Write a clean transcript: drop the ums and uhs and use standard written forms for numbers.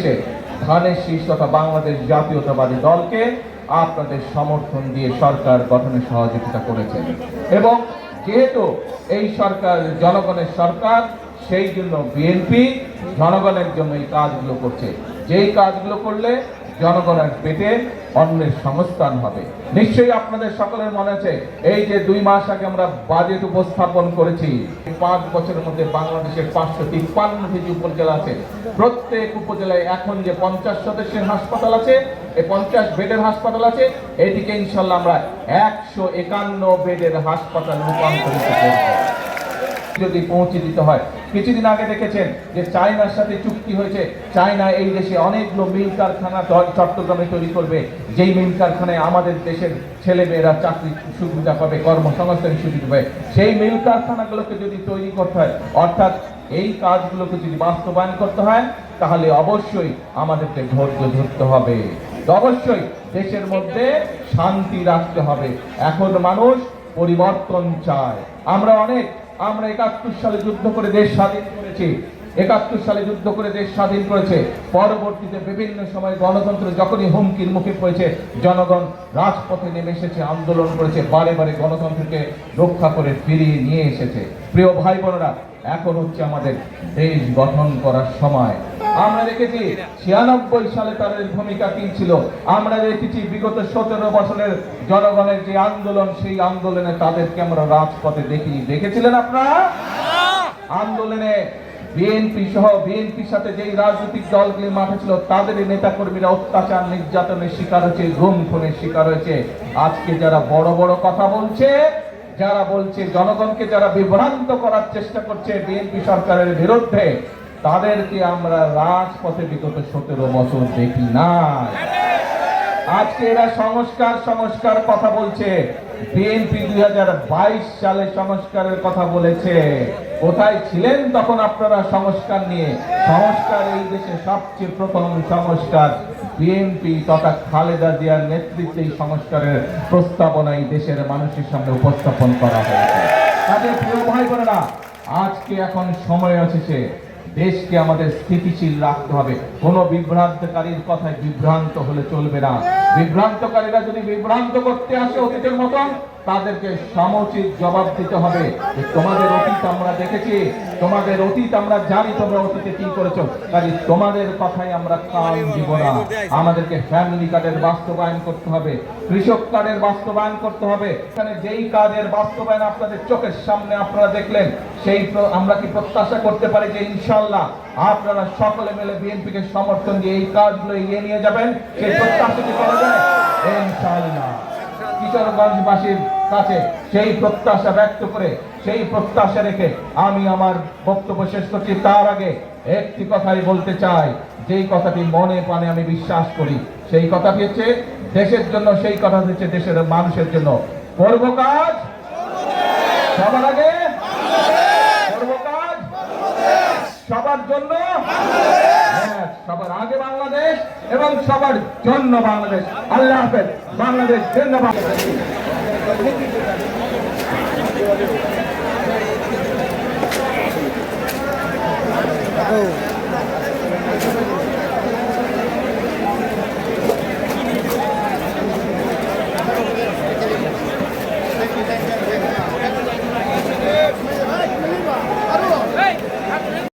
নির্বিশেষে ধানের শীষ তথা বাংলাদেশ জাতীয়তাবাদী দলকে আপনাদের সমর্থন দিয়ে সরকার গঠনে সহযোগিতা করেছেন। এবং যেহেতু এই সরকার জনগণের সরকার, সেই জন্য বিএনপি জনগণের জন্য এই কাজগুলো করছে। যেই কাজগুলো করলে জনগণের পেটে অন্নের সংস্থান হবে। নিশ্চয়ই আপনাদের সকলের মনে আছে, এই যে 2 মাস আগে আমরা বাজেট উপস্থাপন করেছি, 5 বছরের মধ্যে বাংলাদেশের 553টি উপজেলা আছে। প্রত্যেক উপজেলায় এখন যে 50 সদস্যের হাসপাতাল আছে, এই 50 বেডের হাসপাতাল আছে, এটিকে ইনশাল্লাহ আমরা 151 বেডের হাসপাতাল রূপান্তরিত করব যদি পৌঁছে দিতে হয়। কিছুদিন আগে দেখেছেন যে চায়নার সাথে চুক্তি হয়েছে। চায়না এই দেশে অনেকগুলো মিল কারখানা চট্টগ্রামে তৈরি করবে, যেই মিল কারখানায় আমাদের দেশের ছেলেমেয়েরা চাকরি সুবিধা পাবে, কর্মসংস্থানের সুবিধা পাবে। সেই মিল কারখানাগুলোকে যদি তৈরি করতে হয়, অর্থাৎ এই কাজগুলোকে যদি বাস্তবায়ন করতে হয়, তাহলে অবশ্যই আমাদেরকে ধৈর্য ধরতে হবে, অবশ্যই দেশের মধ্যে শান্তি রাখতে হবে। এখন মানুষ পরিবর্তন চায়। আমরা 71 সালে যুদ্ধ করে দেশ স্বাধীন করেছি। 71 সালে যুদ্ধ করে দেশ স্বাধীন করেছে। পরবর্তীতে বিভিন্ন সময় গণতন্ত্র যখনই হুমকির মুখে পড়েছে, জনগণ রাজপথে নেমে এসেছে, আন্দোলন করেছে, বারে বারে গণতন্ত্রকে রক্ষা করে ফিরিয়ে নিয়ে এসেছে। প্রিয় ভাই বোনেরা, এখন হচ্ছে আমাদের দেশ গঠন করার সময়। আমরা দেখেছি 96 সালে তাদের ভূমিকা কি ছিল। আমরা দেখেছি বিগত 17 বছরের জনগণের যে আন্দোলন, সেই আন্দোলনে তাদেরকে আমরা রাজপথে দেখেছিলেন আপনারা? আন্দোলনে বিএনপি সহ বিএনপির সাথে যেই রাজনৈতিক দলগুলি মাঠে ছিল, তাদের নেতা কর্মীরা অত্যাচার নির্যাতনের শিকার হয়েছে, গুম খুনের শিকার হয়েছে। আজকে যারা বড় বড় কথা বলছে, যারা বলছে, জনগণকে যারা বিভ্রান্ত করার চেষ্টা করছে বিএনপি সরকারের বিরুদ্ধে, তাদেরকে আমরা রাজপথে বিগত 17 বছর দেখি না। আজকে এরা সংস্কার কথা বলছে। বিএনপি 2022 সালে সংস্কারের কথা বলেছে। কোথায় ছিলেন তখন আপনারা সংস্কার নিয়ে? সংস্কার এই দেশে সবচেয়ে প্রথম সংস্কার বিএনপি তথা খালেদা জিয়ার নেতৃত্বে এই সংস্কারের প্রস্তাবনা এই দেশের মানুষের সামনে উপস্থাপন করা হয়েছে। তাদের প্রিয় ভাই বোনেরা, আজকে এখন সময় এসেছে দেশকে আমাদের স্থিতিশীল রাখতে হবে। কোন বিভ্রান্তকারীর কথায় বিভ্রান্ত হলে চলবে না। বিভ্রান্তকারীরা যদি বিভ্রান্ত করতে আসে অতীতের মতন, তাদেরকে সমুচিত জবাব দিতে হবে। তোমাদের অতীত আমরা দেখেছি, তোমাদের অতীত আমরা জানি, তোমরা অতীতে কি করেছো, কাজে তোমাদের কথাই আমরা কান দিব না। আমাদেরকে ফ্যামিলি কার্ডের বাস্তবায়ন করতে হবে, কৃষক কার্ডের বাস্তবায়ন করতে হবে। এখানে যেই কাজের বাস্তবায়ন আপনাদের চোখের সামনে আপনারা দেখলেন, সেই আমরা কি প্রত্যাশা করতে পারি যে ইনশাআল্লাহ আপনারা সকলে মিলে বিএনপিকে সমর্থন দিয়ে এই কাজগুলো এগিয়ে নিয়ে যাবেন? সেই প্রত্যাশা কি করা যায়? ইনশাআল্লাহ। কিশোরগঞ্জবাসীর কাছে সেই প্রত্যাশা ব্যক্ত করে, সেই প্রত্যাশা রেখে আমি আমার বক্তব্য শেষ করছি। তার আগে একটি কথাই বলতে চাই, যেই কথাটি মনে প্রাণে আমি বিশ্বাস করি, সেই কথাটি হচ্ছে দেশের জন্য, সেই কথা হচ্ছে দেশের মানুষের জন্য। করব কাজ সবার আগে, করব কাজ সবার জন্য, সবার আগে বাংলাদেশ এবং সবার জন্য বাংলাদেশ। আল্লাহ হাফেজ। বাংলাদেশ জিন্দাবাদ।